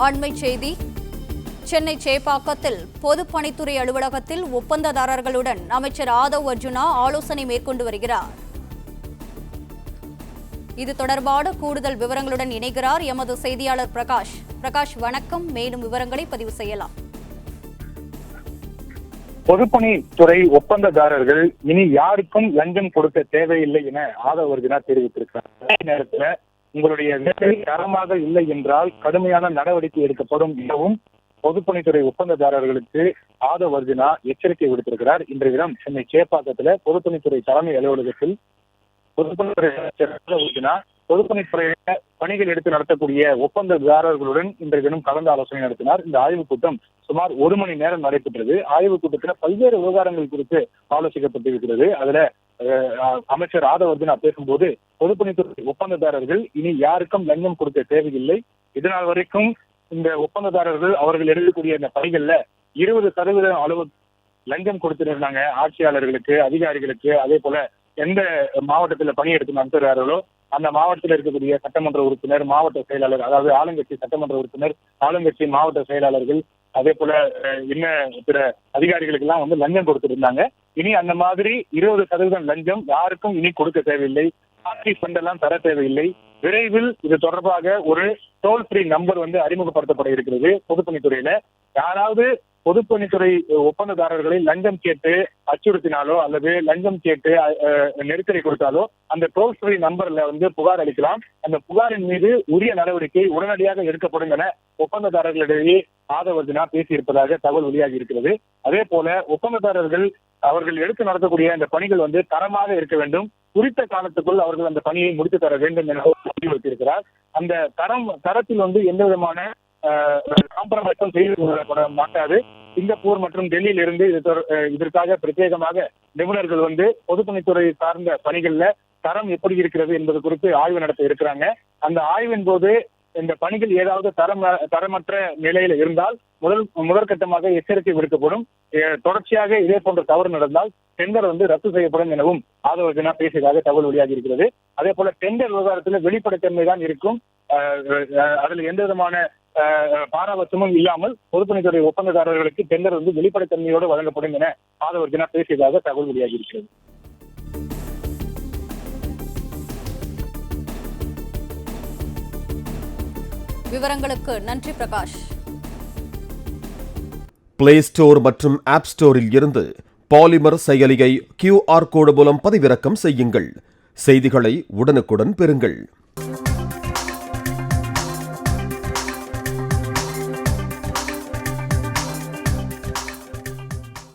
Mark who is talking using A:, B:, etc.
A: அண்மை செய்தி. சென்னை சேப்பாக்கத்தில் பொதுப்பணித்துறை அலுவலகத்தில் ஒப்பந்ததாரர்களுடன் அமைச்சர் ஆதவ் அர்ஜுனா ஆலோசனை மேற்கொண்டு வருகிறார். இது தொடர்பான கூடுதல் விவரங்களுடன் இணைகிறார் எமது செய்தியாளர் பிரகாஷ். பிரகாஷ், வணக்கம். மேலும் விவரங்களை பதிவு செய்யலாம்.
B: பொதுப்பணித்துறை ஒப்பந்ததாரர்கள் இனி யாருக்கும் லஞ்சம் கொடுக்க தேவையில்லை என ஆதவ் அர்ஜுனா தெரிவித்திருக்கிறார். அதே நேரத்தில் உங்களுடைய வேலை தரமாக இல்லை என்றால் கடுமையான நடவடிக்கை எடுக்கப்படும் எனவும் பொதுப்பணித்துறை ஒப்பந்ததாரர்களுக்கு ஆதவ் அர்ஜுனா எச்சரிக்கை விடுத்திருக்கிறார். இன்றைய தினம் சென்னை சேப்பாக்கத்தில் பொதுப்பணித்துறை தலைமை அலுவலகத்தில் பொதுப்பணித்துறை அமைச்சர் ஆதவ் அர்ஜுனா பொதுப்பணித்துறையில பணிகள் எடுத்து நடத்தக்கூடிய ஒப்பந்ததாரர்களுடன் இன்றைய தினம் கலந்து ஆலோசனை நடத்தினார். இந்த ஆய்வுக் கூட்டம் சுமார் 1 மணி நேரம் நடைபெற்றது. ஆய்வுக் கூட்டத்தில் பல்வேறு விவகாரங்கள் குறித்து ஆலோசிக்கப்பட்டிருக்கிறது. அதுல அமைச்சர் ஆதவ் அர்ஜுனா பேசும்போது பொதுப்பணித்துறை ஒப்பந்ததாரர்கள் இனி யாருக்கும் லஞ்சம் கொடுக்க தேவையில்லை. இதனால் வரைக்கும் இந்த ஒப்பந்ததாரர்கள் அவர்கள் எடுக்கக்கூடிய இந்த பணிகள்ல 20% அளவு லஞ்சம் கொடுத்திருந்தாங்க. ஆட்சியாளர்களுக்கு, அதிகாரிகளுக்கு, அதே போல எந்த மாவட்டத்தில் பணி எடுத்து நடத்துகிறார்களோ அந்த மாவட்டத்தில் இருக்கக்கூடிய சட்டமன்ற உறுப்பினர், மாவட்ட செயலாளர், அதாவது ஆளுங்கட்சி சட்டமன்ற உறுப்பினர், ஆளுங்கட்சி மாவட்ட செயலாளர்கள், அதே போல இன்னும் பிற அதிகாரிகளுக்கு எல்லாம் லஞ்சம் கொடுத்திருந்தாங்க. இனி அந்த மாதிரி 20% லஞ்சம் யாருக்கும் இனி கொடுக்க தேவையில்லை. ஆட்சி ஃபண்ட் எல்லாம் தர தேவையில்லை. விரைவில் இது தொடர்பாக ஒரு டோல் ஃப்ரீ நம்பர் அறிமுகப்படுத்தப்பட இருக்கிறது. பொதுப்பணித்துறையில யாராவது பொதுப்பணித்துறை ஒப்பந்ததாரர்களை லஞ்சம் கேட்டு அச்சுறுத்தினாலோ அல்லது லஞ்சம் கேட்டு நெருக்கடி கொடுத்தாலோ அந்த டோல் ஃப்ரீ நம்பர்ல புகார் அளிக்கலாம். அந்த புகாரின் மீது உரிய நடவடிக்கை உடனடியாக எடுக்கப்படும் என ஒப்பந்ததாரர்களிடையே ஆதவ் அர்ஜுனா பேசியிருப்பதாக தகவல் வெளியாகி இருக்கிறது. அதே போல ஒப்பந்ததாரர்கள் அவர்கள் எடுத்து நடத்தக்கூடிய அந்த பணிகள் தரமாக இருக்க வேண்டும். குறித்த காலத்துக்குள் அவர்கள் அந்த பணியை முடித்து தர வேண்டும் என வலியுறுத்தியிருக்கிறார். அந்த தரத்தில் எந்த விதமான காம்ப்ரமைஸும் செய்து கொள்ளப்பட மாட்டாது. சிங்கப்பூர் மற்றும் டெல்லியில் இருந்து இதற்காக பிரத்யேகமாக நிபுணர்கள் பொதுப்பணித்துறை சார்ந்த பணிகள்ல தரம் எப்படி இருக்கிறது என்பது குறித்து ஆய்வு நடத்த இருக்கிறாங்க. அந்த ஆய்வின் போது இந்த பணிகள் ஏதாவது தரமற்ற நிலையில இருந்தால் முதற்கட்டமாக எச்சரிக்கை விடுக்கப்படும். தொடர்ச்சியாக இதே போன்ற தவறு நடந்தால் டெண்டர் ரத்து செய்யப்படும் எனவும் ஆதவ் அர்ஜுனா பேசியதாக தகவல் வெளியாகி இருக்கிறது. அதே போல டெண்டர் விவகாரத்தில் வெளிப்படைத்தன்மை தான் இருக்கும். அதுல எந்த விதமான பாரபட்சமும் இல்லாமல் பொதுப்பணித்துறை ஒப்பந்ததாரர்களுக்கு டெண்டர் வெளிப்படைத்தன்மையோடு வழங்கப்படும் என ஆதவ் அர்ஜுனா பேசியதாக தகவல் வெளியாகி இருக்கிறது.
A: விவரங்களுக்கு நன்றி பிரகாஷ்.
C: பிளே ஸ்டோர் மற்றும் ஆப் ஸ்டோரில் இருந்து பாலிமர் செயலியை QR கோடு மூலம் பதிவிறக்கம் செய்யுங்கள். செய்திகளை உடனுக்குடன் பெறுங்கள்.